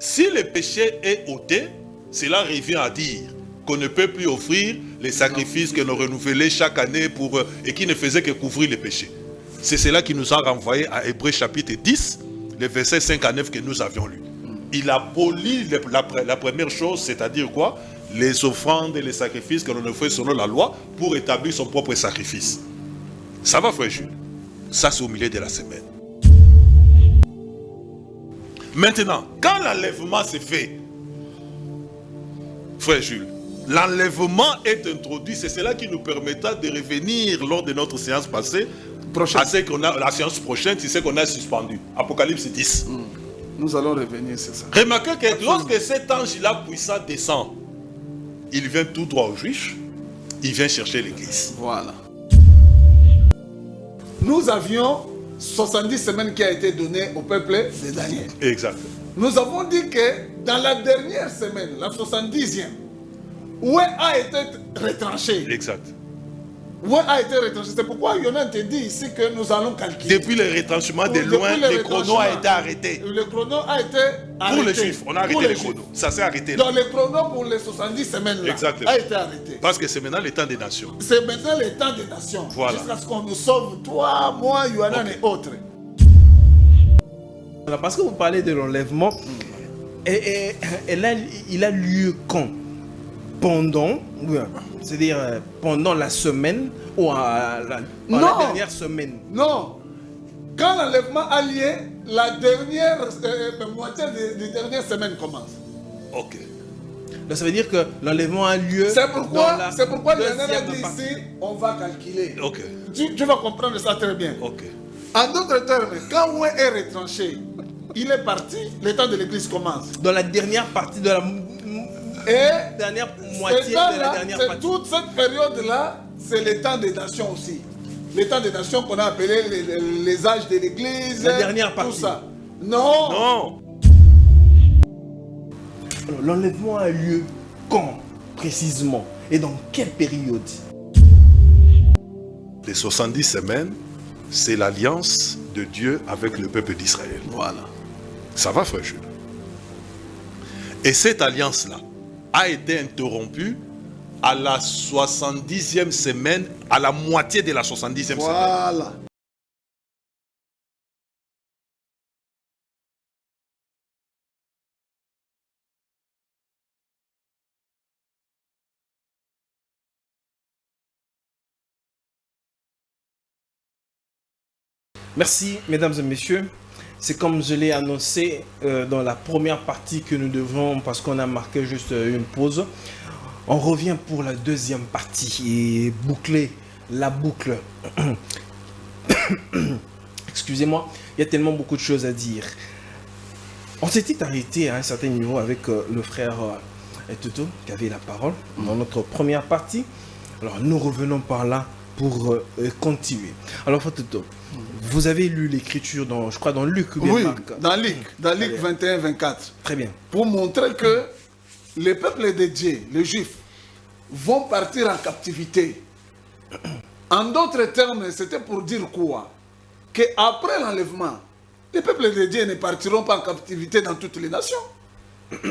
Si le péché est ôté, cela revient à dire qu'on ne peut plus offrir les sacrifices que nous renouvelons chaque année et qui ne faisaient que couvrir les péchés. C'est cela qui nous a renvoyé à Hébreux chapitre 10, les versets 5 à 9 que nous avions lus. Il abolit la première chose, c'est-à-dire quoi? Les offrandes et les sacrifices que l'on fait selon la loi pour établir son propre sacrifice. Ça va, frère Jules? Ça, c'est au milieu de la semaine. Maintenant, quand l'enlèvement s'est fait, frère Jules, l'enlèvement est introduit, c'est cela qui nous permettra de revenir lors de notre séance passée, à ce qu'on a, la séance prochaine, c'est ce qu'on a suspendu. Apocalypse 10. Nous allons revenir sur ça. Remarquez que lorsque cet ange-là puissant descend, il vient tout droit aux Juifs, il vient chercher l'église. Voilà. Nous avions 70 semaines qui a été données au peuple de Daniel. Exact. Nous avons dit que dans la dernière semaine, la 70e, où a été retranché. Exact. Où a été retranché. C'est pourquoi Yonan te dit ici que nous allons calculer. Depuis le retranchement de loin, le chrono a été arrêté. Le chrono a été arrêté. Pour les Juifs, on a arrêté le chrono. Ça s'est arrêté. Donc le chrono pour les 70 semaines là, a été arrêté. Parce que c'est maintenant le temps des nations. C'est maintenant le temps des nations. Voilà. Jusqu'à ce qu'on nous sauve, toi, moi, Yonan et autres. Parce que vous parlez de l'enlèvement, et là, il a lieu quand? Pendant, c'est-à-dire pendant la semaine ou la dernière semaine? Non. Quand l'enlèvement a lieu, la dernière moitié de la dernière semaine commence. Ok. Donc ça veut dire que l'enlèvement a lieu. C'est pourquoi Yonan a dit partie. ici, on va calculer. Ok. Tu vas comprendre ça très bien. Ok. En d'autres termes, quand Oué est retranché, il est parti, le temps de l'église commence. Dans la dernière partie de la dernière moitié de la dernière partie. Toute cette période-là, c'est le temps des nations aussi. Le temps des nations qu'on a appelé les âges de l'église. La dernière partie. Tout ça. Non. Non. Alors, l'enlèvement a lieu quand précisément et dans quelle période? Les 70 semaines, c'est l'alliance de Dieu avec le peuple d'Israël. Voilà. Ça va, frère Jules? Et cette alliance-là a été interrompue à la 70e semaine, à la moitié de la 70e semaine. Voilà. Merci, mesdames et messieurs. C'est comme je l'ai annoncé dans la première partie que nous devons, parce qu'on a marqué juste une pause. On revient pour la deuxième partie et boucler la boucle. Excusez-moi, il y a tellement beaucoup de choses à dire. On s'était arrêté à un certain niveau avec le frère Toto qui avait la parole dans notre première partie. Alors nous revenons par là pour continuer. Alors frère Toto, vous avez lu l'écriture dans, je crois, dans Luc ou bien Oui, Marc? dans Luc 21-24. Très bien. Pour montrer que les peuples de Dieu, les Juifs, vont partir en captivité. En d'autres termes, c'était pour dire quoi? Qu'après l'enlèvement, les peuples de Dieu ne partiront pas en captivité dans toutes les nations.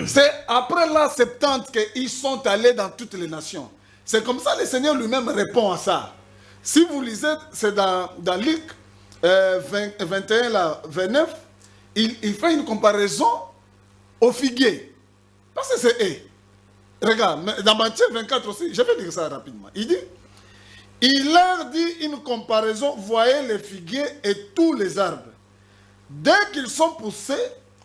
C'est après la 70 qu'ils sont allés dans toutes les nations. C'est comme ça que le Seigneur lui-même répond à ça. Si vous lisez, c'est dans Luc 21, là, 29, il fait une comparaison au figuier. Parce que c'est eux. Regarde, dans Matthieu 24 aussi, je vais dire ça rapidement. Il dit, il leur dit une comparaison, voyez les figuiers et tous les arbres. Dès qu'ils sont poussés,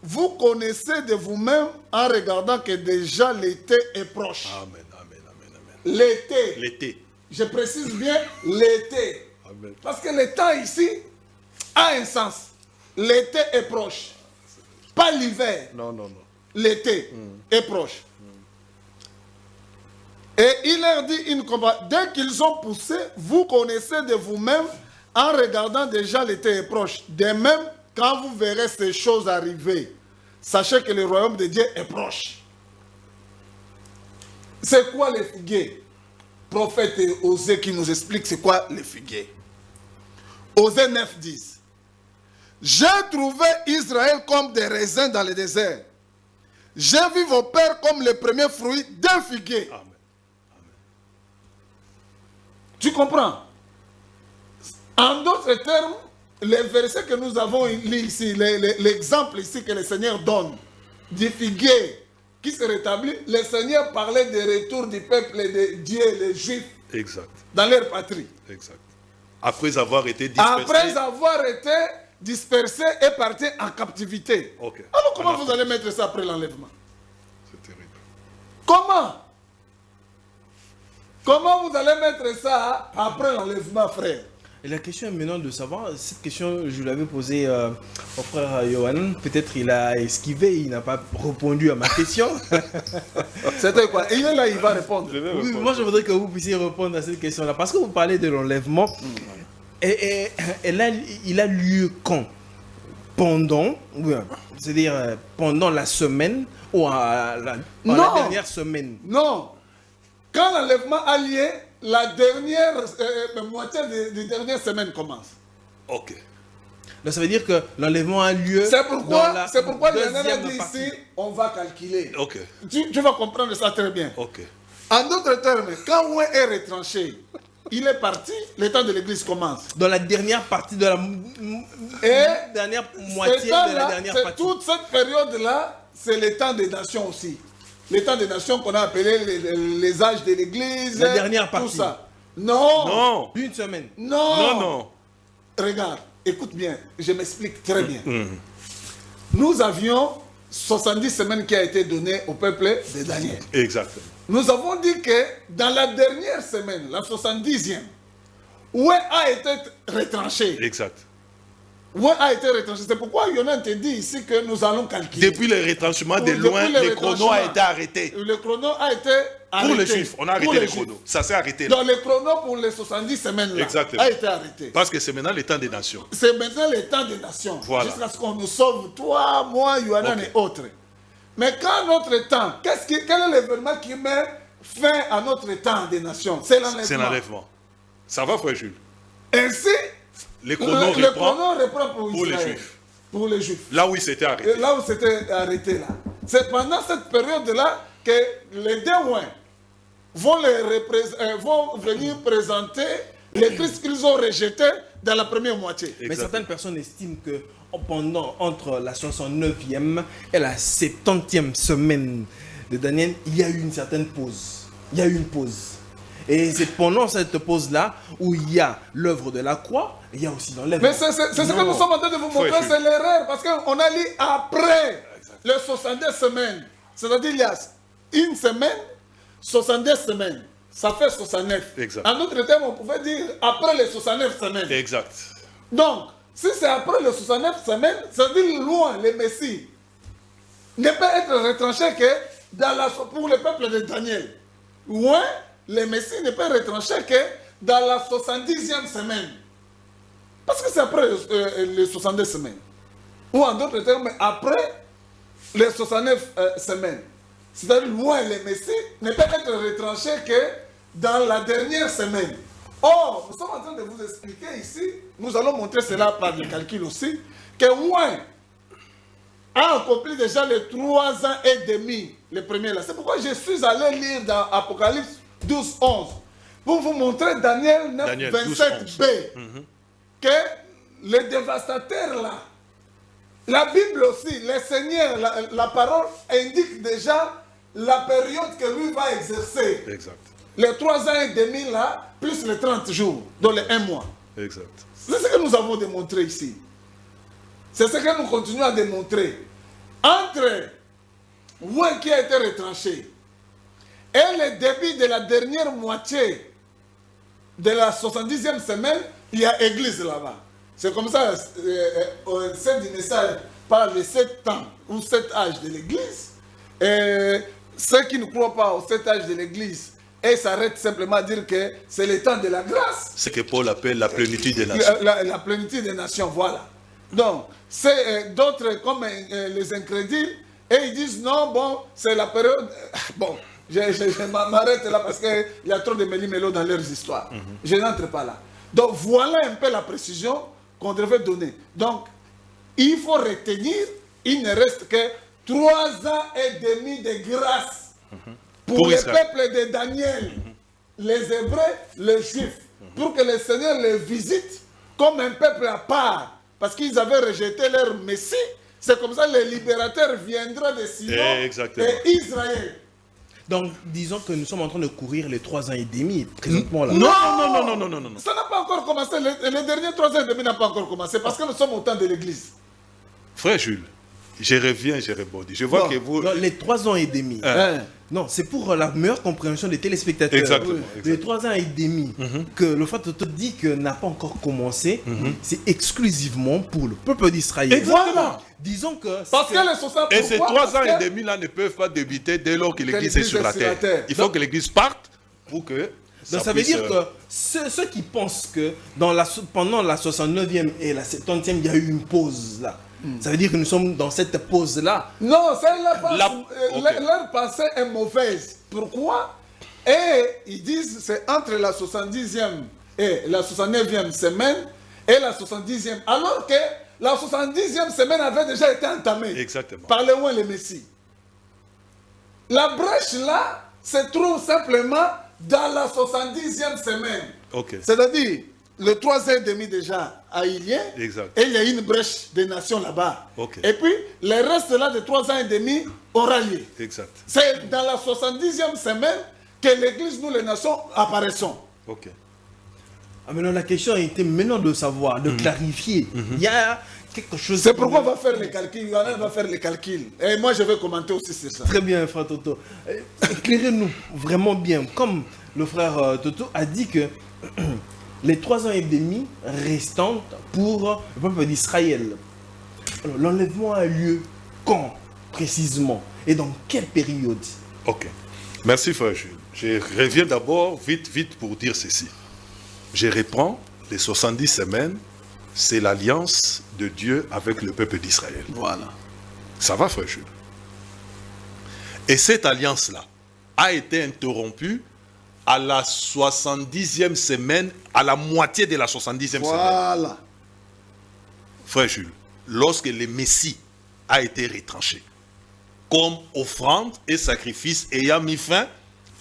vous connaissez de vous-même en regardant que déjà l'été est proche. Amen, amen, amen, amen. L'été. L'été. Je précise bien l'été. Amen. Parce que le temps ici a un sens. L'été est proche. Pas l'hiver. Non, non, non. L'été est proche. Et il leur dit une comparaison. Dès qu'ils ont poussé, vous connaissez de vous-même en regardant déjà l'été est proche. De même, quand vous verrez ces choses arriver, sachez que le royaume de Dieu est proche. C'est quoi les figuiers? Prophète Osée qui nous explique c'est quoi les figuiers. Osée 9, 10. J'ai trouvé Israël comme des raisins dans le désert. j'ai vu vos pères comme les premiers fruits d'un figuier. Amen. Tu comprends? En d'autres termes, les versets que nous avons lus ici, l'exemple ici que le Seigneur donne du figuier qui se rétablit, le Seigneur parlait du retour du peuple de Dieu, les Juifs, Exact. dans leur patrie. Exact. Après avoir été dispersés. Après avoir été dispersés et partis en captivité. Ok. Alors comment On a vous allez mettre ça après l'enlèvement? C'est terrible. Comment? Comment vous allez mettre ça après l'enlèvement, frère? Et la question est maintenant de savoir, cette question, je l'avais posée au frère Johan, peut-être il a esquivé, il n'a pas répondu à ma question. C'était quoi? Il est là, il va répondre. Oui, moi je voudrais que vous puissiez répondre à cette question-là, parce que vous parlez de l'enlèvement, et là, il a lieu quand? Pendant, c'est-à-dire pendant la semaine, ou à la dernière semaine? Non. Quand l'enlèvement a lieu, la dernière moitié de dernière semaine commence. Ok. Donc ça veut dire que l'enlèvement a lieu. C'est pourquoi le deuxième a dit partie. ici, on va calculer. Ok. Tu vas comprendre ça très bien. Ok. En d'autres termes, quand Ouin est retranché, il est parti, le temps de l'église commence. Dans la dernière partie de la dernière moitié de la dernière partie. Toute cette période-là, c'est le temps des nations aussi. Le temps des nations qu'on a appelé les âges de l'église. La dernière partie. Tout ça. Non. Non. Une semaine. Non. Non, non. Regarde, écoute bien, je m'explique très bien. Nous avions 70 semaines qui a été données au peuple de Daniel. Exactement. Nous avons dit que dans la dernière semaine, la 70e, Oué a été retranché. Exact. Oué a été retranché. C'est pourquoi Yonan te dit ici que nous allons calculer. Depuis le retranchement de Depuis loin, le le chrono a été arrêté. Le chrono a été arrêté. Pour les Juifs, on a Pour arrêté les le chrono. Juifs. Ça s'est arrêté là. Donc le chrono pour les 70 semaines-là Exactement. a été arrêté. Parce que c'est maintenant le temps des nations. C'est maintenant le temps des nations. Voilà. Jusqu'à ce qu'on nous sauve, toi, moi, Yohanan et autres. Mais quand notre temps, quel est l'événement qui met fin à notre temps des nations? C'est l'enlèvement. C'est l'enlèvement. Ça va, frère Jules? Ainsi, Le chrono le reprend chrono reprend pour pour les Israël. Juifs. Pour les Juifs. Là où il s'était arrêté. Et là où c'était arrêté là. C'est pendant cette période-là que les Déouins vont venir présenter les Christ qu'ils ont rejetés dans la première moitié. Mais Exactement. certaines personnes estiment que entre la 69e et la 70e semaine de Daniel, il y a eu une certaine pause. Il y a eu une pause. Et c'est pendant cette pause-là où il y a l'œuvre de la croix, et il y a aussi l'enlèvement. Mais c'est ce que nous sommes en train de vous montrer, c'est l'erreur. Parce qu'on a lu après les 62 semaines. C'est-à-dire il y a une semaine, 62 semaines. Ça fait 69. Exact. En d'autres termes, on pouvait dire après les 69 semaines. Exact. Donc, si c'est après les 69 semaines, ça veut dire loin, le Messie ne peut être retranché que pour le peuple de Daniel. Loin, le Messie ne peut être retranché que dans la 70e semaine. Parce que c'est après les 62 semaines. Ou en d'autres termes, après les 69 semaines. C'est-à-dire, loin, le Messie ne peut être retranché que dans la dernière semaine. Or, nous sommes en train de vous expliquer ici, nous allons montrer cela par le calcul aussi, que Ouin a accompli déjà les 3 ans et demi, le premier là. C'est pourquoi je suis allé lire dans Apocalypse 12, 11, pour vous montrer Daniel 9, Daniel 27b, que les dévastateurs là, la Bible aussi, le Seigneur, la parole indique déjà la période que lui va exercer. Exact. Les 3 ans et demi là, plus les 30 jours, dans les 1 mois. Exact. C'est ce que nous avons démontré ici. C'est ce que nous continuons à démontrer. Entre Ouin qui a été retranché et le début de la dernière moitié de la 70e semaine, il y a église là-bas. C'est comme ça, cette dynastie parle de 7 ans ou 7 âges de l'église. Et ceux qui ne croient pas au 7 âges de l'église et s'arrêtent simplement à dire que c'est le temps de la grâce. Ce que Paul appelle la plénitude des nations. La plénitude des nations, voilà. Donc, c'est d'autres comme les incrédules, et ils disent non, bon, c'est la période. Bon, je m'arrête là parce qu'il y a trop de méli-mélo dans leurs histoires. Je n'entre pas là. Donc, voilà un peu la précision qu'on devait donner. Donc, il faut retenir, il ne reste que 3 ans et demi de grâce pour le peuple de Daniel, les Hébreux, les Juifs, pour que le Seigneur les visite comme un peuple à part, parce qu'ils avaient rejeté leur Messie. C'est comme ça que le libérateur viendra de Sion et Israël. Donc, disons que nous sommes en train de courir les 3 ans et demi, présentement là. Non. Ça n'a pas encore commencé. Les derniers 3 ans et demi n'a pas encore commencé, parce que nous sommes au temps de l'Église. Frère Jules, je reviens, je rebondis. Je vois que vous... Non, les 3 ans et demi. Non, c'est pour la meilleure compréhension des téléspectateurs. Exactement. Les 3 ans et demi que le fait de te dire que n'a pas encore commencé, c'est exclusivement pour le peuple d'Israël. Exactement. Disons que... Parce que les 60... Et ces 3 ans et demi là ne peuvent pas débuter dès lors que l'Église est sur la terre. Il faut que l'Église parte pour que... Donc ça veut dire que ceux qui pensent que pendant la 69e et la 70e, il y a eu une pause là. Ça veut dire que nous sommes dans cette pause-là. Non, leur pensée est mauvaise. Pourquoi? Et ils disent c'est entre la 70e et la 69e semaine et la 70e. Alors que la 70e semaine avait déjà été entamée. Exactement. Par le loin le Messie. La brèche là se trouve simplement dans la 70e semaine. C'est-à-dire, le 3 ans et demi déjà a eu lieu. Et il y a une brèche des nations là-bas. Et puis, le reste là de 3 ans et demi aura lieu. C'est dans la 70e semaine que l'Église, nous les nations, apparaissons. Maintenant, la question était maintenant de savoir, de clarifier. Il y a quelque chose... C'est pourquoi on va faire les calculs. On va faire les calculs. Et moi, je vais commenter aussi sur ça. Très bien, frère Toto. Éclairez-nous vraiment bien. Comme le frère Toto a dit que les 3 ans et demi restants pour le peuple d'Israël. L'enlèvement a lieu quand précisément et dans quelle période? Merci frère Jules. Je reviens d'abord vite pour dire ceci. Je reprends les 70 semaines, c'est l'alliance de Dieu avec le peuple d'Israël. Ça va frère Jules? Et cette alliance-là a été interrompue à la 70e semaine, à la moitié de la 70e semaine. Frère Jules, lorsque le Messie a été retranché, comme offrande et sacrifice ayant mis fin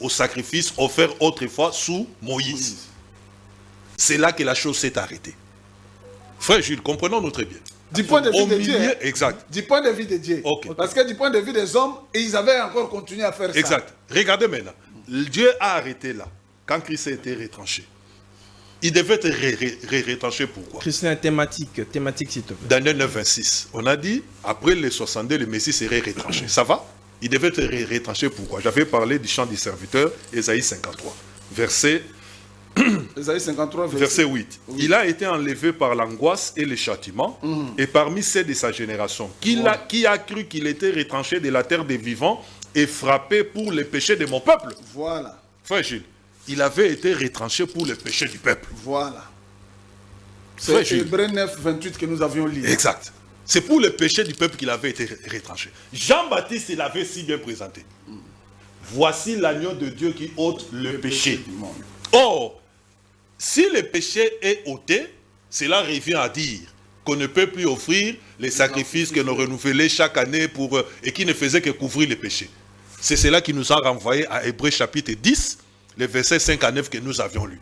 au sacrifice offert autrefois sous Moïse. C'est là que la chose s'est arrêtée. Frère Jules, comprenons-nous très bien. Du point de vue de Dieu. Exact. Du point de vue de Dieu. Parce que du point de vue des hommes, ils avaient encore continué à faire ça. Exact. Regardez maintenant. Dieu a arrêté là, quand Christ a été retranché. Il devait être retranché pourquoi? Christian, thématique s'il te plaît. Daniel 9, 26. On a dit, après les 62, le Messie serait retranché. Ça va? Il devait être retranché pourquoi? J'avais parlé du chant du serviteur, Ésaïe 53. Verset 8. Il a été enlevé par l'angoisse et le châtiment, et parmi ceux de sa génération, qui a cru qu'il était retranché de la terre des vivants et frappé pour les péchés de mon peuple. Frère Gilles, il avait été retranché pour les péchés du peuple. C'est Hébreux 9, 28 que nous avions lu. Exact. C'est pour le péché du peuple qu'il avait été retranché. Jean-Baptiste, il avait si bien présenté. Voici l'agneau de Dieu qui ôte le péché du monde. Or, si le péché est ôté, cela revient à dire qu'on ne peut plus offrir les sacrifices que nous renouvelons chaque année et qui ne faisaient que couvrir les péchés. C'est cela qui nous a renvoyé à Hébreux chapitre 10, les versets 5 à 9 que nous avions lus.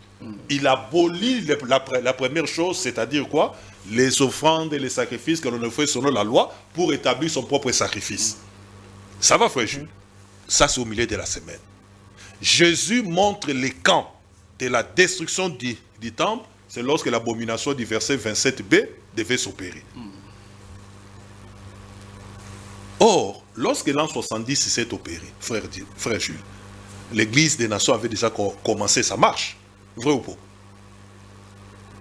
Il abolit la première chose, c'est-à-dire quoi? Les offrandes et les sacrifices que l'on offrait selon la loi pour établir son propre sacrifice. Ça va, frère Jules? Ça, c'est au milieu de la semaine. Jésus montre les camps de la destruction du temple, c'est lorsque l'abomination du verset 27b devait s'opérer. Or, lorsque l'an 70 s'est opéré, frère Jules, l'église des nations avait déjà commencé sa marche. Vrai ou faux?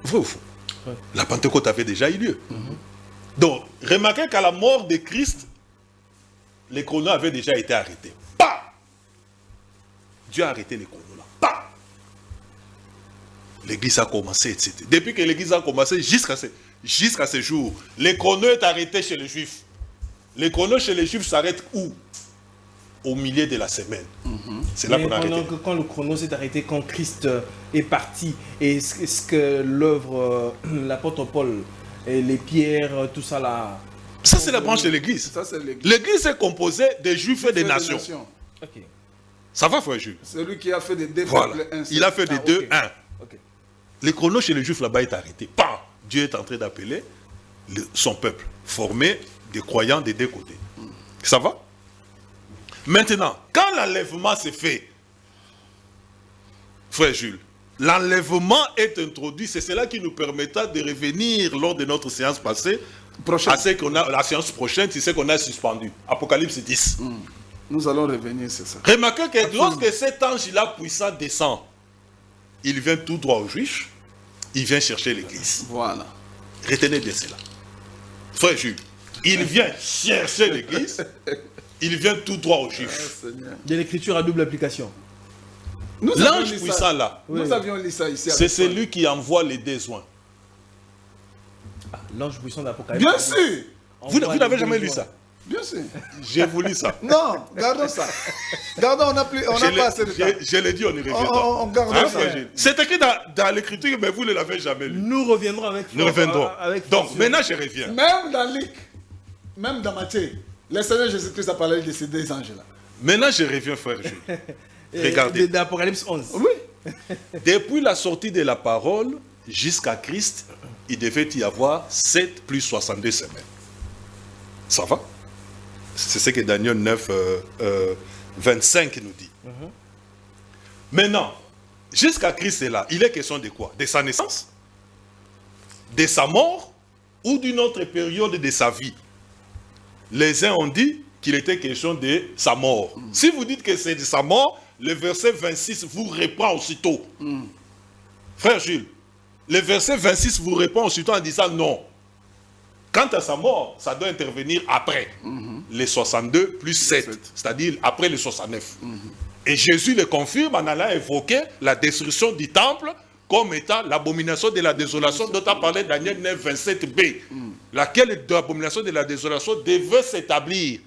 Vrai ou faux? La Pentecôte avait déjà eu lieu. Donc, remarquez qu'à la mort de Christ, les chronos avaient déjà été arrêtés. Bah! Dieu a arrêté les chronos là. Bah! L'église a commencé, etc. Depuis que l'église a commencé, jusqu'à ce jour, les chronos est arrêté chez les Juifs. Les chronos chez les Juifs s'arrêtent où? Au milieu de la semaine. C'est là qu'on a arrêté. Quand le chrono s'est arrêté, quand Christ est parti, et ce que l'œuvre, l'apôtre Paul, et les pierres, tout ça là, Ça, c'est la branche de l'église. Ça, c'est l'église. L'église est composée des juifs et des nations. Ok. Ça va, frère Jules? Celui qui a fait des deux Voilà. peuples un seul. Il a fait des deux, ok. un. Ok. Les chronos chez les juifs là-bas est arrêté. Pam! Dieu est en train d'appeler son peuple, formé des croyants des deux côtés. Ça va? Maintenant, quand l'enlèvement s'est fait, frère Jules, l'enlèvement est introduit, c'est cela qui nous permettra de revenir lors de notre séance passée, Prochaine. à ce qu'on a, la séance prochaine, c'est ce qu'on a suspendu. Apocalypse 10. Nous allons revenir, c'est ça. Remarquez que lorsque cet ange-là puissant descend, il vient tout droit aux Juifs, il vient chercher l'église. Voilà. Retenez bien cela. Frère Jules, il vient chercher l'église, il vient tout droit aux Juifs. Seigneur. De l'écriture à double application. Nous avions L'ange lu ça. puissant là, Nous avions lu ça ici. c'est avec toi. celui qui envoie les besoins. Ah, l'ange puissant d'Apocalypse. Bien sûr. Vous n'avez jamais lu ça? Bien sûr. J'ai voulu ça. Non, gardons ça. Gardons, on n'a pas assez de temps. Je l'ai dit, on y reviendra. On garde Hein, ça. frère Gilles? C'est écrit dans l'écriture, mais vous ne l'avez jamais lu. Nous reviendrons avec Nous reviendrons. avec Donc, force. maintenant, je reviens. Même dans Luc, même dans Matthieu, le Seigneur Jésus-Christ a parlé de ces deux anges-là. Maintenant, je reviens, frère Jules. Regardez. D'Apocalypse 11. Oui. Depuis la sortie de la parole jusqu'à Christ, il devait y avoir 7 plus 62 semaines. Ça va? C'est ce que Daniel 9, 25 nous dit. Maintenant, jusqu'à Christ est là, il est question de quoi? De sa naissance? De sa mort? Ou d'une autre période de sa vie? Les uns ont dit qu'il était question de sa mort. Si vous dites que c'est de sa mort, le verset 26 vous reprend aussitôt. Frère Jules, le verset 26 vous répond aussitôt en disant non. Quant à sa mort, ça doit intervenir après les 62 plus 7, c'est-à-dire après les 69. Et Jésus le confirme en allant évoquer la destruction du temple comme étant l'abomination de la désolation dont a parlé Daniel 9, 27b, laquelle l'abomination de la désolation devait s'établir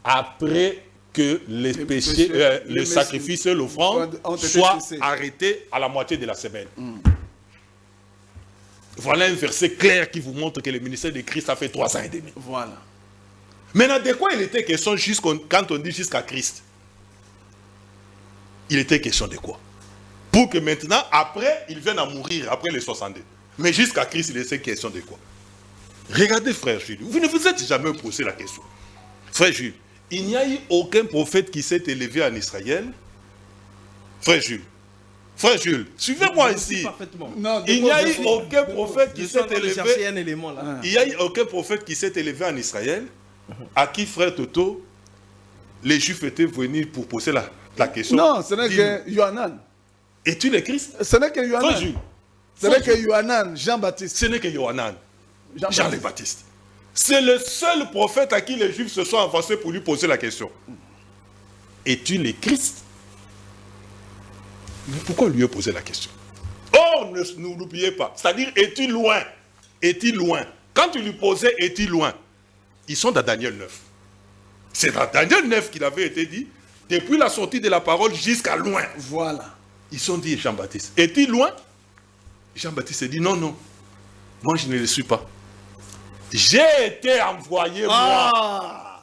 après que les péchés, les sacrifices et l'offrande ont été soient cessés. arrêtés à la moitié de la semaine. Voilà un verset clair qui vous montre que le ministère de Christ a fait 3 ans et demi. Voilà. Maintenant, de quoi il était question quand on dit jusqu'à Christ? Il était question de quoi? Pour que maintenant, après, il vienne à mourir, après les 62. Mais jusqu'à Christ, il était question de quoi? Regardez, frère Jules, vous ne vous êtes jamais posé la question. Frère Jules, il n'y a eu aucun prophète qui s'est élevé en Israël. Frère Jules, suivez-moi ici. Parfaitement. Non, Il n'y a eu dépose- aucun prophète Je qui suis en s'est train de élevé. chercher un élément là. Il n'y a eu aucun prophète qui s'est élevé en Israël à qui, frère Toto, les Juifs étaient venus pour poser la question. Non, ce n'est Dis-nous, que Yohanan. es-tu le Christ? Ce n'est que Frère Yohanan. Jules, Ce n'est que Yohanan, Jean-Baptiste. ce n'est que Yohanan, Jean le Jean-Baptiste. Baptiste. C'est le seul prophète à qui les Juifs se sont avancés pour lui poser la question. Es-tu le Christ? Mais pourquoi lui a posé la question? Oh, ne l'oubliez pas. C'est-à-dire, es-tu loin? Es-tu loin? Quand tu lui posais, es-tu loin? Ils sont dans Daniel 9. C'est dans Daniel 9 qu'il avait été dit, depuis la sortie de la parole jusqu'à loin. Voilà. Ils ont dit Jean-Baptiste, es-tu loin? Jean-Baptiste a dit non, non, moi je ne le suis pas. J'ai été envoyé moi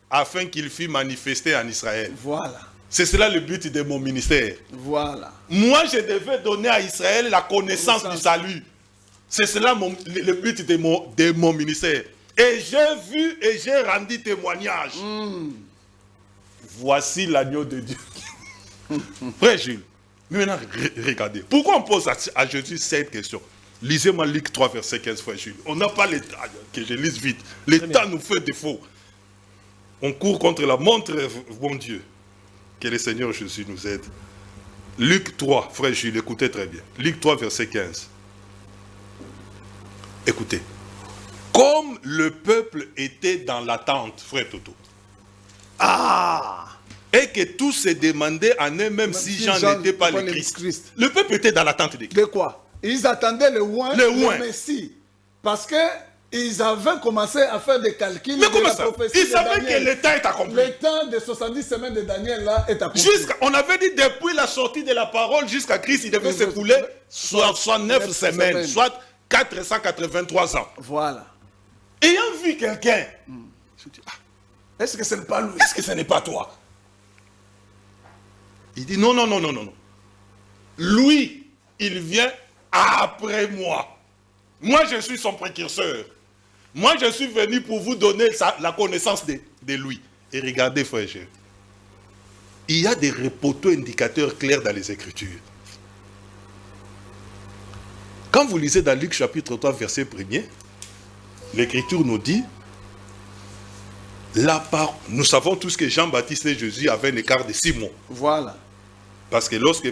afin qu'il fût manifesté en Israël. Voilà. C'est cela le but de mon ministère. Voilà. Moi je devais donner à Israël la connaissance du salut. C'est cela le but de mon ministère. Et j'ai vu et j'ai rendu témoignage. Voici l'agneau de Dieu. Frère Jules, maintenant regardez. Pourquoi on pose à Jésus cette question? Lisez-moi Luc 3, verset 15, frère Jules. On n'a pas le temps, que je lise vite. Le temps nous fait défaut. On court contre la montre, bon Dieu. Que le Seigneur Jésus nous aide. Luc 3, frère Jules, écoutez très bien. Luc 3, verset 15. Écoutez. Comme le peuple était dans l'attente, frère Toto. Et que tous se demandaient en eux-mêmes si Jean n'était pas le Christ. Le peuple était dans l'attente de qui? De quoi? Ils attendaient le oint, le Messie. Parce qu'ils avaient commencé à faire des calculs. Mais comment de la ça? prophétie Ils de savaient Daniel. que le temps est accompli. Le temps de 70 semaines de Daniel là est accompli. On avait dit depuis la sortie de la parole jusqu'à Christ, il devait s'écouler 69 semaines, soit 483 ans. Voilà. Ayant vu quelqu'un, je dis, Est-ce que ce n'est pas lui? est-ce que ce n'est pas toi? Il dit, non, non, non, non, non, non. Lui, il vient après moi. Moi, je suis son précurseur. Moi, je suis venu pour vous donner la connaissance de lui. Et regardez, frère et sœurs, il y a des poteaux indicateurs clairs dans les Écritures. Quand vous lisez dans Luc chapitre 3, verset 1er, l'Écriture nous dit, nous savons tous que Jean-Baptiste et Jésus avaient un écart de 6 mois. Voilà. Parce que lorsque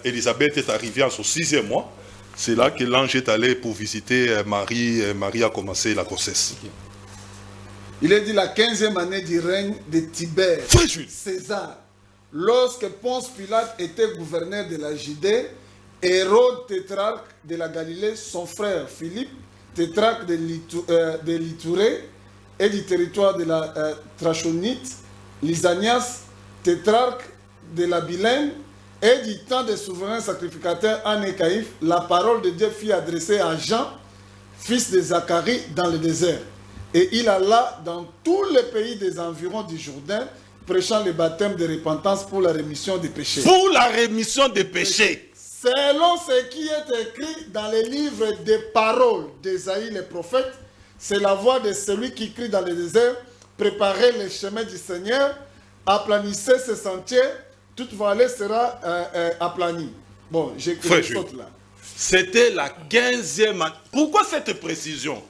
Élisabeth est arrivée en son 6e mois, c'est là que l'ange est allé pour visiter Marie. Marie a commencé la grossesse. Il est dit la 15e année du règne de Tibère, Frère Jules. César. Lorsque Ponce Pilate était gouverneur de la Judée, Hérode, tétrarque de la Galilée, son frère Philippe, tétrarque de l'Itourée et du territoire de la Trachonite, Lysanias, tétrarque de la Bilène, et du temps des souverains sacrificateurs Anne et Caïphe, la parole de Dieu fut adressée à Jean, fils de Zacharie, dans le désert. Et il alla dans tous les pays des environs du Jourdain, prêchant le baptême de repentance pour la rémission des péchés. Pour la rémission des péchés. Selon ce qui est écrit dans les livres des paroles d'Ésaïe le prophète, c'est la voix de celui qui crie dans le désert, préparez les chemins du Seigneur, aplanissez ses sentiers, toute vallée sera aplanie. Bon, j'ai écrit ça là. C'était la 15e année. Pourquoi cette précision?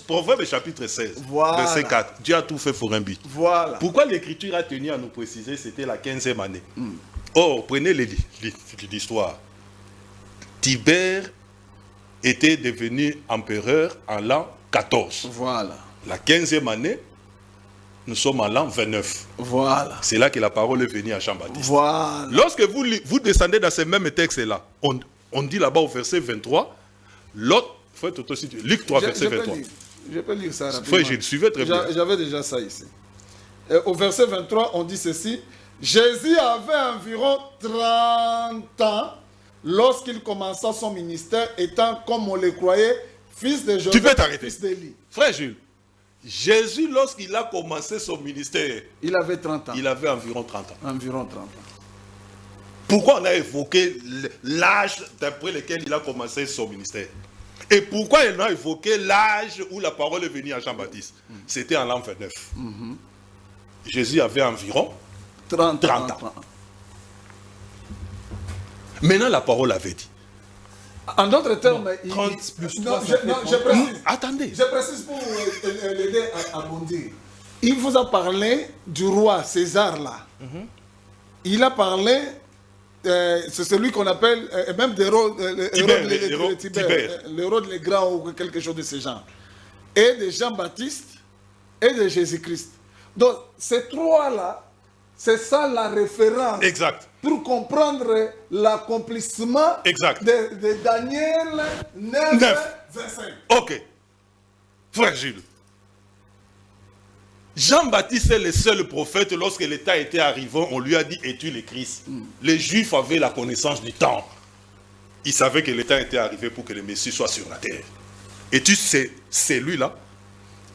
Proverbe chapitre 16, voilà. Verset 4. Dieu a tout fait pour un but. Voilà. Pourquoi l'Écriture a tenu à nous préciser c'était la 15e année? Or, prenez l'histoire. Tibère était devenu empereur en l'an 14. Voilà. La 15e année, nous sommes en l'an 29. Voilà. C'est là que la parole est venue à Jean-Baptiste. Voilà. Lorsque vous descendez dans ces mêmes textes-là, on dit là-bas au verset 23, l'autre, Luc 3, verset 23. Je peux lire ça rapidement. Frère, je le suivais très bien. J'avais déjà ça ici. Au verset 23, on dit ceci. Jésus avait environ 30 ans lorsqu'il commença son ministère, étant, comme on le croyait, fils de Joseph, Tu peux t'arrêter. fils d'Élie. Frère Jules, Jésus, lorsqu'il a commencé son ministère, il avait 30 ans. Il avait environ 30 ans. Environ 30 ans. Pourquoi on a évoqué l'âge d'après lequel il a commencé son ministère? Et pourquoi il a évoqué l'âge où la parole est venue à Jean-Baptiste? C'était en l'an 29. Jésus avait environ 30 ans. Maintenant, la parole avait dit. En d'autres termes, 30 plus 3, non, je précise. Attendez. Je précise pour l'aider à bondir. Il vous a parlé du roi César là. Il a parlé, c'est celui qu'on appelle, même d'Hérode le Grand ou quelque chose de ce genre. Et de Jean-Baptiste et de Jésus-Christ. Donc, ces trois-là, c'est ça la référence. Exact. Pour comprendre l'accomplissement de Daniel 9, 25. Ok. Frère Jules. Jean-Baptiste est le seul prophète, lorsque l'État était arrivé, on lui a dit, es-tu le Christ? Les Juifs avaient la connaissance du temps. Ils savaient que l'État était arrivé pour que le Messie soit sur la terre. Et tu sais, c'est lui-là.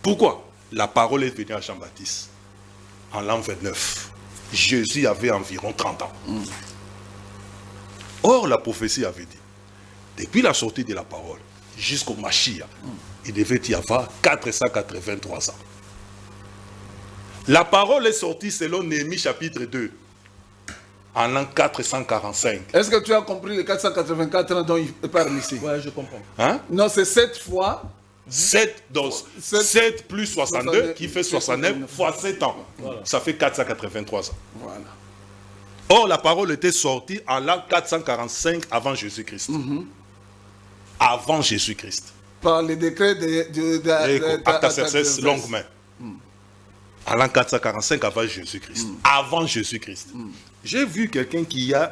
Pourquoi? La parole est venue à Jean-Baptiste en l'an 29. Jésus avait environ 30 ans. Or, la prophétie avait dit, depuis la sortie de la parole jusqu'au Mashiach, il devait y avoir 483 ans. La parole est sortie selon Néhémie chapitre 2, en l'an 445. Est-ce que tu as compris les 484 ans dont il parle ici? Ouais, je comprends. Hein? Non, c'est 7 fois. 7 plus 62 qui fait 69 fois 7 ans. Voilà. Ça fait 483 ans. Voilà. Or, la parole était sortie en l'an 445 avant Jésus-Christ. Avant Jésus-Christ. Par le décret de Artaxerxès longue main. En l'an 445 avant Jésus-Christ. Avant Jésus-Christ. J'ai vu quelqu'un qui a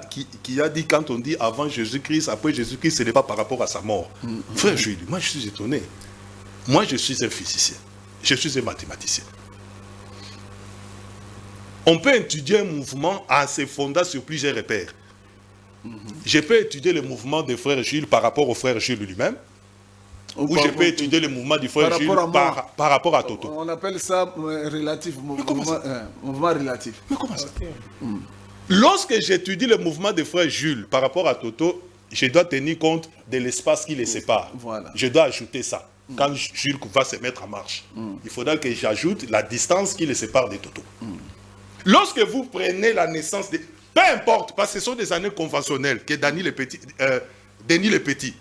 dit, quand on dit avant Jésus-Christ, après Jésus-Christ, ce n'est pas par rapport à sa mort. Frère Jules, moi je suis étonné. Moi je suis un physicien. Je suis un mathématicien. On peut étudier un mouvement en se fondant sur plusieurs repères. Je peux étudier le mouvement des frères Jules par rapport au frère Jules lui-même. Ou je peux étudier le mouvement du frère Jules par rapport à Toto. On appelle ça relatif, mouvement relatif. Mais comment ça? Lorsque j'étudie le mouvement des frères Jules par rapport à Toto, je dois tenir compte de l'espace qui les sépare. Voilà. Je dois ajouter ça. Quand Jules va se mettre en marche, il faudra que j'ajoute la distance qui les sépare de Toto. Lorsque vous prenez la naissance, peu importe, parce que ce sont des années conventionnelles que Denis le Petit,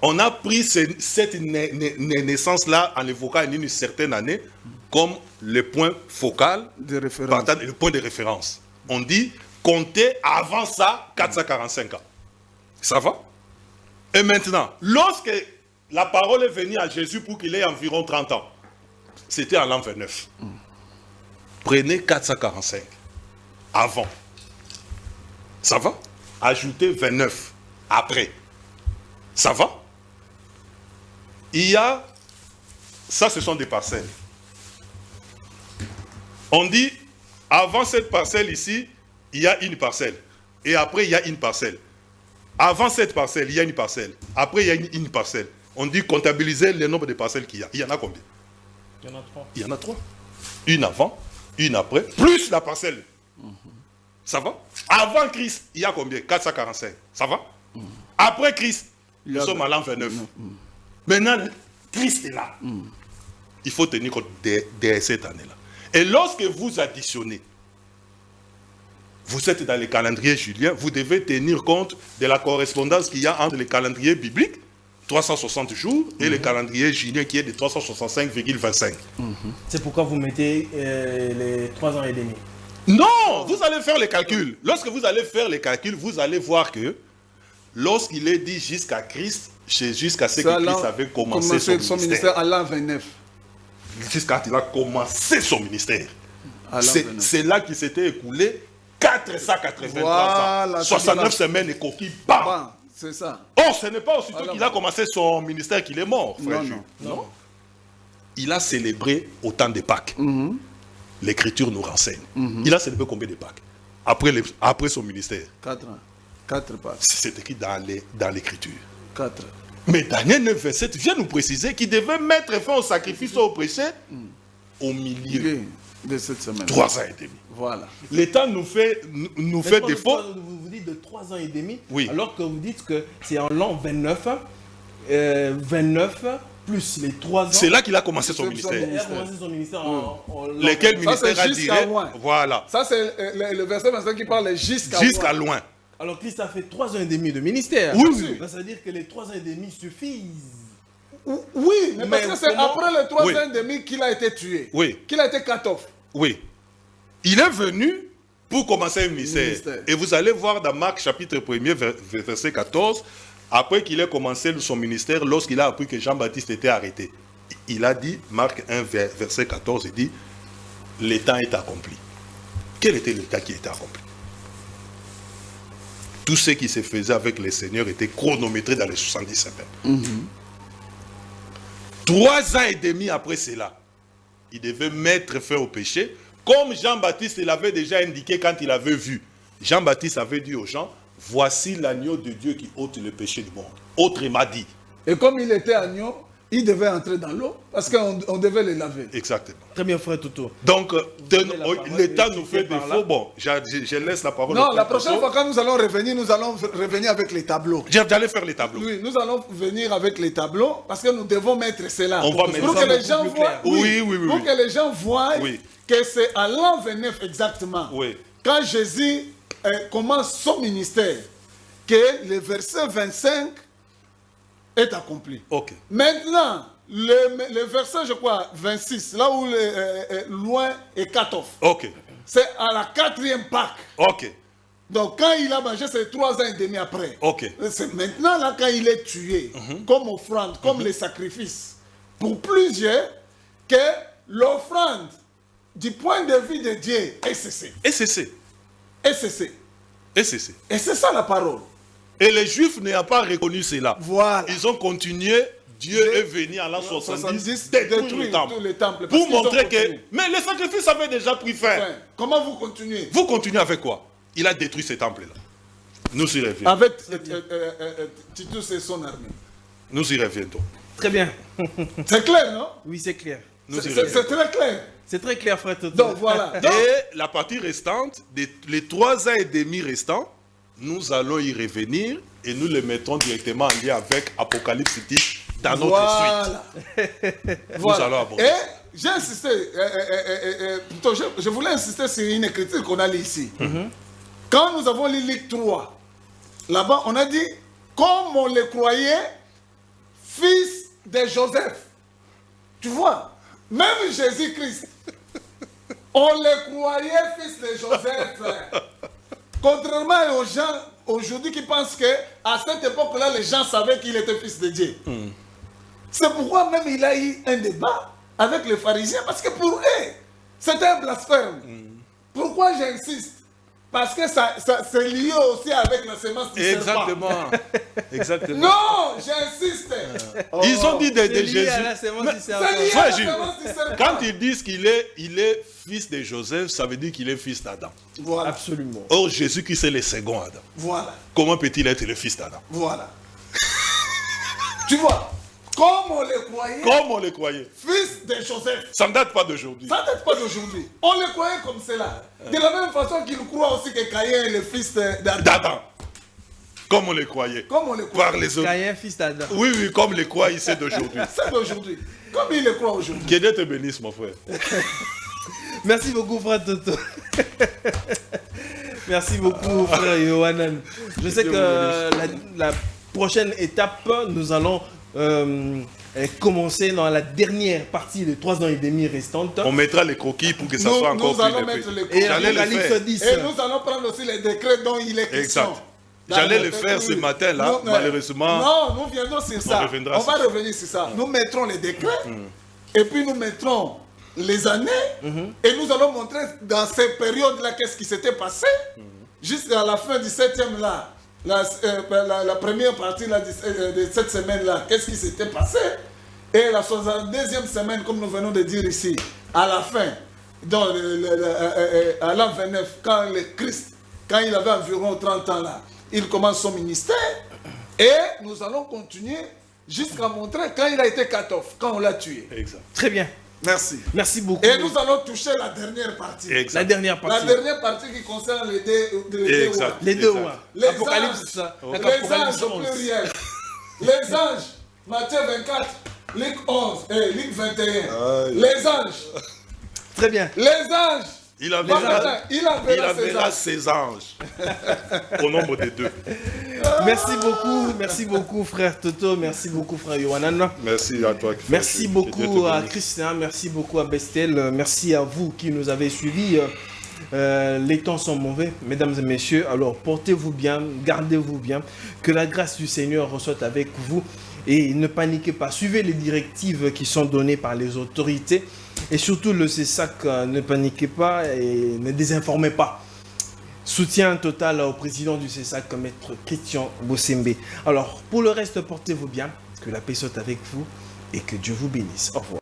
on a pris cette naissance-là en évoquant une certaine année comme le point focal, le point de référence. On dit compter avant ça 445 ans. Ça va? Et maintenant, lorsque la parole est venue à Jésus pour qu'il ait environ 30 ans, c'était en l'an 29. Prenez 445 avant. Ça va? Ajoutez 29 après. Ça va? Il y a... Ça, ce sont des parcelles. On dit, avant cette parcelle ici, il y a une parcelle. Et après, il y a une parcelle. Avant cette parcelle, il y a une parcelle. Après, il y a une parcelle. On dit comptabiliser le nombre de parcelles qu'il y a. Il y en a combien? Il y en a 3. Il y en a 3. Une avant, une après, plus la parcelle. Ça va? Avant Christ, il y a combien? 445. Ça va? Après Christ, nous sommes à l'an 29. Maintenant, Christ est là. Il faut tenir compte de cette année-là. Et lorsque vous additionnez, vous êtes dans le calendrier julien, vous devez tenir compte de la correspondance qu'il y a entre le calendrier biblique, 360 jours, et le calendrier julien qui est de 365,25. C'est pourquoi vous mettez les 3 ans et demi. Non, vous allez faire les calculs. Lorsque vous allez faire les calculs, vous allez voir que lorsqu'il est dit jusqu'à Christ, c'est jusqu'à ce que Christ avait commencé son ministère à l'an 29. Jusqu'à il a commencé son ministère. C'est là qu'il s'était écoulé 483 ans, 69 semaines et coquilles. Bam! C'est ça. Or, ce n'est pas aussitôt qu'il a commencé son ministère qu'il est mort, frère Jules. Non. Il a célébré autant de Pâques. L'Écriture nous renseigne. Il a célébré combien de Pâques après son ministère? 4 ans. 4 Pâques. C'est écrit dans l'Écriture. 4. Mais Daniel 9, verset 7 vient nous préciser qu'il devait mettre fin au sacrifice au péché au milieu de cette semaine. 3 ans et demi. Voilà. L'État nous fait défaut. Vous dites de 3 ans et demi, oui. Alors que vous dites que c'est en l'an 29, 29 plus les 3 ans. C'est là qu'il a commencé son ministère. Il a commencé son ministère Lequel ministère a duré? Voilà. Ça, c'est le verset 25 qui parle jusqu'à loin. Alors Christ a fait 3 ans et demi de ministère. Oui. Ça veut dire que les 3 ans et demi suffisent. Oui, mais parce que c'est après les 3 ans et demi qu'il a été tué. Oui. Qu'il a été cut-off. Oui. Il est venu pour commencer un ministère. Et vous allez voir dans Marc chapitre 1er, verset 14, après qu'il ait commencé son ministère, lorsqu'il a appris que Jean-Baptiste était arrêté, il a dit, Marc 1, verset 14, il dit, le temps est accompli. Quel était le temps qui était accompli? Tout ce qui se faisait avec le Seigneur était chronométré dans les 70 semaines. 3 ans et demi après cela, il devait mettre fin au péché, comme Jean-Baptiste l'avait déjà indiqué quand il avait vu. Jean-Baptiste avait dit aux gens, voici l'agneau de Dieu qui ôte le péché du monde. Autrement dit. Et comme il était agneau, il devait entrer dans l'eau parce qu'on devait le laver. Exactement. Très bien, frère Toto. Donc, l'État nous fait défaut. Bon, je laisse la parole. Non, la prochaine fois quand nous allons revenir avec les tableaux. J'allais faire les tableaux. Oui, nous allons venir avec les tableaux parce que nous devons mettre cela. On va mettre pour que les gens voient. Oui. Pour que les gens voient que c'est à l'an 29 exactement. Oui. Quand Jésus commence son ministère, que le verset 25 est accompli. Ok. Maintenant, le verset, je crois, 26, là où loin est cut-off. Ok. C'est à la 4e Pâque. Ok. Donc, quand il a mangé, c'est 3 ans et demi après. Ok. C'est maintenant, là, quand il est tué, comme offrande, comme les sacrifices, pour plusieurs, que l'offrande, du point de vue de Dieu, est cessée. Et cessé. Et cessée. Et cessé. Et c'est ça la parole. Et les Juifs n'ont pas reconnu cela. Voilà. Ils ont continué. Dieu est venu en l'an 70 détruire tous les temples. Pour montrer que... Mais les sacrifices avaient déjà pris fin. Comment vous continuez? Vous continuez avec quoi? Il a détruit ces temples-là. Nous y revenons. Avec Titus et son armée. Nous y reviendrons. Très bien. C'est clair, non? Oui, c'est clair. Nous y C'est reviendrons. très clair. C'est très clair, frère Toto. Donc voilà. Donc, Et la partie restante, les 3 ans et demi restants, nous allons y revenir et nous les mettrons directement en lien avec Apocalypse 10 dans notre suite. Voilà. Nous allons aborder. Et j'ai insisté, plutôt, je voulais insister sur une écriture qu'on a lue ici. Quand nous avons lu Luc 3, là-bas, on a dit, comme on les croyait, fils de Joseph. Tu vois, même Jésus-Christ, on les croyait fils de Joseph. Contrairement aux gens aujourd'hui qui pensent qu'à cette époque-là, les gens savaient qu'il était fils de Dieu. C'est pourquoi même il a eu un débat avec les pharisiens, parce que pour eux, c'était un blasphème. Pourquoi j'insiste? Parce que ça c'est lié aussi avec la sémence du serpent. Exactement. Non, j'insiste. Ils ont dit de C'est lié Jésus. à la sémence du C'est serpent. lié à Frère la Gilles, sémence du serpent. quand ils disent qu'il est fils de Joseph, ça veut dire qu'il est fils d'Adam. Voilà, Absolument. Or, Jésus-Christ est le second Adam. voilà, Comment peut-il être le fils d'Adam? voilà. Tu vois, comme on les croyait, Comme on le croyait. fils de Joseph. Ça ne date pas d'aujourd'hui. Ça ne date pas d'aujourd'hui. On les croyait comme cela. De la même façon qu'ils croient aussi que Caïn est le fils d'Adam. D'Adam. Comme on le croyait. Comme on les croit. Par les autres. Caïn, fils d'Adam. Oui, oui, comme les croient ici d'aujourd'hui. C'est d'aujourd'hui. Comme ils le croient aujourd'hui. Que Dieu te bénisse, mon frère. Merci beaucoup, frère Toto. Merci beaucoup, frère Yohanan. Je sais que la prochaine étape, nous allons commencer dans la dernière partie de 3 ans et demi restantes. On mettra les croquis pour que ça soit encore Nous allons plus mettre épais. les Et J'allais le Apocalypse faire. 10. Et nous allons prendre aussi les décrets dont il est question. Exact. J'allais le faire ce matin-là, malheureusement. Non, nous viendrons sur ça. reviendra On va sur ça. revenir sur ça. Nous mettrons les décrets et puis nous mettrons les années et nous allons montrer dans ces périodes-là qu'est-ce qui s'était passé jusqu'à la fin du 7e là. La première partie là, de cette semaine-là, qu'est-ce qui s'était passé? Et la 62e semaine, comme nous venons de dire ici, à la fin, à l'an 29, quand le Christ, quand il avait environ 30 ans là, il commence son ministère. Et nous allons continuer jusqu'à montrer quand il a été cut-off, quand on l'a tué. Exact. Très bien. Merci. Merci beaucoup. Et nous allons toucher la dernière partie. Exact. La dernière La partie. dernière partie qui concerne les deux Exact. Les deux, Exact. ouais. Les Apocalypse, anges. ça. Oh. Les Apocalypse anges au 11. pluriel. Les anges, Matthieu 24, Luc 11 et Luc 21. Aïe. Les anges, Très bien. les anges. Il Il enverra ses enverra anges. ses anges. Au nombre de 2. Merci beaucoup, frère Toto. Merci beaucoup, frère Yohanan. Merci à toi. Merci beaucoup à Christian, merci beaucoup à Bestel, merci à vous qui nous avez suivis. Les temps sont mauvais, mesdames et messieurs, alors portez-vous bien, gardez-vous bien, que la grâce du Seigneur ressorte avec vous et ne paniquez pas, suivez les directives qui sont données par les autorités et surtout le CESAC, ne paniquez pas et ne désinformez pas. Soutien total au président du CESAC, maître Christian Bossembe. Alors, pour le reste, portez-vous bien, que la paix soit avec vous et que Dieu vous bénisse. Au revoir.